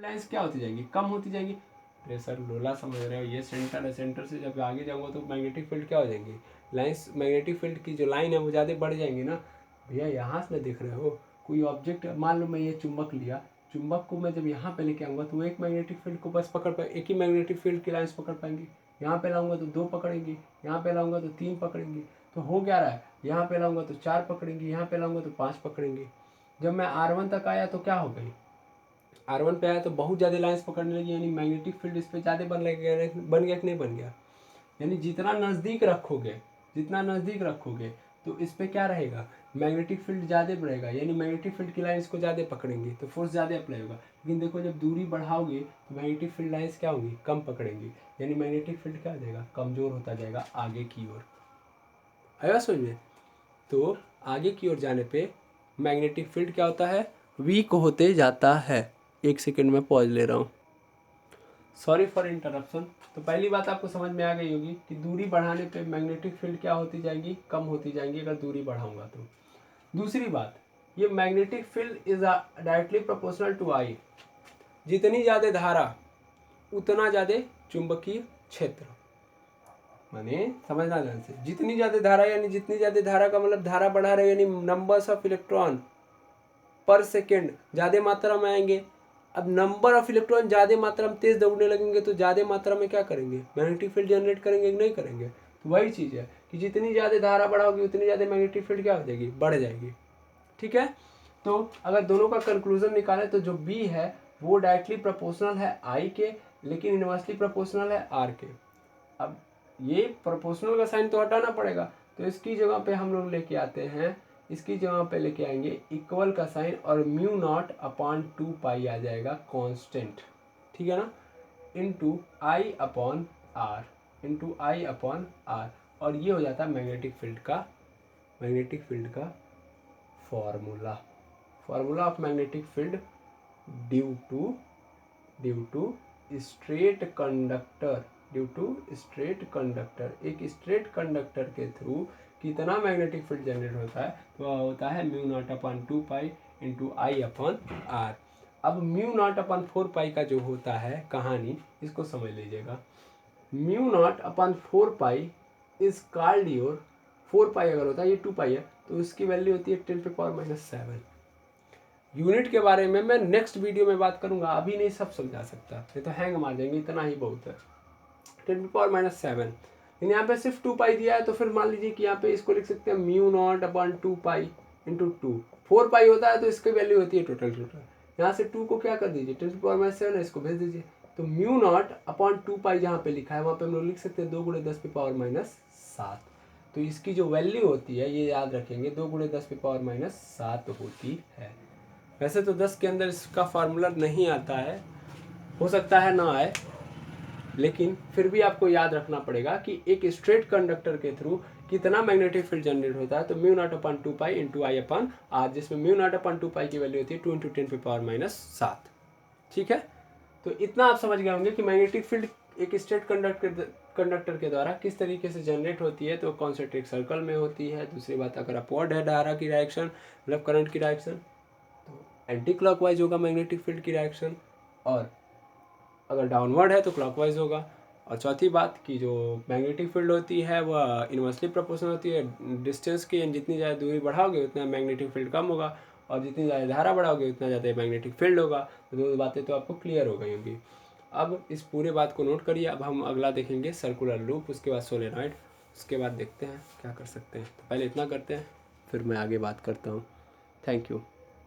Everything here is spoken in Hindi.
लाइंस क्या होती जाएगी, कम होती जाएगी। प्रेशर लोला समझ रहे हो, ये सेंटर है, सेंटर से जब आगे जाऊंगा तो मैग्नेटिक फील्ड क्या हो जाएंगी, लाइंस, मैग्नेटिक फील्ड की जो लाइन है वो ज़्यादा बढ़ जाएंगी ना भैया। यहाँ से देख रहे हो कोई ऑब्जेक्ट, मान लो मैं ये चुंबक लिया, चुंबक को मैं जब यहाँ पे लेके आऊँगा तो वो एक मैग्नेटिक फील्ड को बस पकड़ पाए, एक ही मैग्नेटिक फील्ड की लाइंस पकड़ पाएंगी। यहाँ पे लाऊंगा तो 2 पकड़ेंगी, यहाँ पे लाऊंगा तो 3 पकड़ेंगी। तो हो क्या रहा है, यहाँ पे लाऊंगा तो 4 पकड़ेंगी, यहाँ पे लाऊंगा तो 5 पकड़ेंगी। जब मैं R1 तक आया तो क्या हो गई, R1 पे आया तो बहुत ज़्यादा लाइंस पकड़ने लगी, यानी मैग्नेटिक फील्ड इस पर ज़्यादा बन गया कि नहीं बन गया। यानी जितना नज़दीक रखोगे, जितना नज़दीक रखोगे तो इस पर क्या रहेगा, मैग्नेटिक फील्ड ज़्यादा बढ़ेगा, यानी मैग्नेटिक फील्ड की लाइंस को ज़्यादा पकड़ेंगी तो फोर्स ज़्यादा अप्लाई होगा। लेकिन देखो जब दूरी बढ़ाओगे तो मैग्नेटिक फील्ड लाइंस क्या होगी, कम पकड़ेंगी, यानी मैग्नेटिक फील्ड क्या हो जाएगा, कमज़ोर होता जाएगा आगे की ओर। आया समझ में। तो आगे की ओर जाने पे मैग्नेटिक फील्ड क्या होता है, वीक होते जाता है। 1 सेकंड में पॉज ले रहा हूँ, सॉरी फॉर इंटरप्शन। तो पहली बात आपको समझ में आ गई होगी कि दूरी बढ़ाने पे मैग्नेटिक फील्ड क्या होती जाएगी, कम होती जाएंगी अगर दूरी बढ़ाऊंगा तो। दूसरी बात, ये magnetic field is directly proportional to I. जितनी ज़्यादा धारा उतना ज़्यादा चुंबकीय क्षेत्र, माने समझना ध्यान से, जितनी ज़्यादा धारा, यानी जितनी ज़्यादा धारा का मतलब धारा बढ़ा रहे हो, यानी नंबर्स ऑफ इलेक्ट्रॉन पर सेकेंड ज़्यादा मात्रा में आएंगे। अब नंबर ऑफ इलेक्ट्रॉन ज़्यादा मात्रा में तेज दौड़ने लगेंगे तो ज़्यादा मात्रा में क्या करेंगे, मैग्नेटिक फील्ड जनरेट करेंगे कि नहीं करेंगे। तो वही चीज़ है कि जितनी ज़्यादा धारा बढ़ाओगी उतनी ज़्यादा मैग्नेटिक फील्ड क्या हो जाएगी, बढ़ जाएगी। ठीक है, तो अगर दोनों का कंक्लूजन निकालें तो जो बी है वो डायरेक्टली प्रोपोर्शनल है आई के, लेकिन इनवर्सली प्रोपोर्शनल है आर के। अब ये प्रोपोर्शनल का साइन तो हटाना पड़ेगा, तो इसकी जगह पे हम लोग लेके आते हैं, इसकी जगह पे लेके आएंगे इक्वल का साइन, और म्यू नॉट अपॉन 2 पाई आ जाएगा कांस्टेंट, ठीक है ना, into I upon R, into I upon R. और ये हो जाता है मैग्नेटिक फील्ड का formula, formula of magnetic field due to straight conductor, due to straight conductor. एक स्ट्रेट कंडक्टर के थ्रू कितना मैग्नेटिक फील्ड जनरेट होता है, तो वह होता है mu naught upon 2 pi into I upon R. अब म्यू नॉट अपॉन 4 पाई का जो होता है कहानी, इसको समझ लीजिएगा। Mu naught upon 4 pi is called your, 4 पाई अगर होता है, ये 2 पाई है तो उसकी वैल्यू होती है 10⁻⁷। यूनिट के बारे में मैं नेक्स्ट वीडियो में बात करूंगा, अभी नहीं सब समझा सकता, नहीं तो हैंग मार जाएंगे, इतना ही बहुत है 10⁻⁷। लेकिन यहाँ पे सिर्फ 2 पाई दिया है, तो फिर मान लीजिए कि यहाँ पे इसको लिख सकते हैं mu naught upon 2 pi into 2। 4 पाई होता है तो इसकी वैल्यू होती है टोटल, यहाँ से 2 को क्या कर दीजिए 10⁻⁷, इसको भेज दीजिए। तो म्यू नॉट अपॉन 2 पाई जहाँ पे लिखा है वहाँ पे हम लोग लिख सकते हैं 2 × 10⁻⁷। तो इसकी जो वैल्यू होती है ये याद रखेंगे, 2 × 10⁻⁷ होती है। वैसे तो 10 के अंदर इसका फार्मूला नहीं आता है, हो सकता है ना आए, लेकिन फिर भी आपको याद रखना पड़ेगा कि एक स्ट्रेट कंडक्टर के थ्रू कितना मैग्नेटिक फील्ड जनरेट होता है। तो mu naught upon 2 pi into I upon R, जिसमें म्यू नॉट अपॉन 2 पाई की वैल्यू होती है 2 × 10⁻⁷। ठीक है, तो इतना आप समझ गए होंगे कि मैग्नेटिक फील्ड एक स्ट्रेट कंडक्टर के द्वारा किस तरीके से जनरेट होती है। तो कॉन्सेंट्रिक सर्कल में होती है। दूसरी बात, अगर अपवर्ड है धारा की डायरेक्शन, मतलब करंट की डायरेक्शन, तो एंटी क्लॉकवाइज होगा मैग्नेटिक फील्ड की डायरेक्शन, और अगर डाउनवर्ड है तो क्लॉकवाइज होगा। और चौथी बात कि जो मैग्नेटिक फील्ड होती है वह इनवर्सली प्रोपोर्शनल होती है डिस्टेंस की, जितनी ज़्यादा दूरी बढ़ाओगे उतना मैग्नेटिक फील्ड कम होगा, और जितनी ज़्यादा धारा बढ़ाओगे उतना ज़्यादा मैग्नेटिक फील्ड होगा। तो दो बातें तो आपको क्लियर हो गई होंगी। अब इस पूरे बात को नोट करिए। अब हम अगला देखेंगे सर्कुलर लूप, उसके बाद सोलेनॉइड, उसके बाद देखते हैं क्या कर सकते हैं। तो पहले इतना करते हैं, फिर मैं आगे बात करता हूँ। Thank you.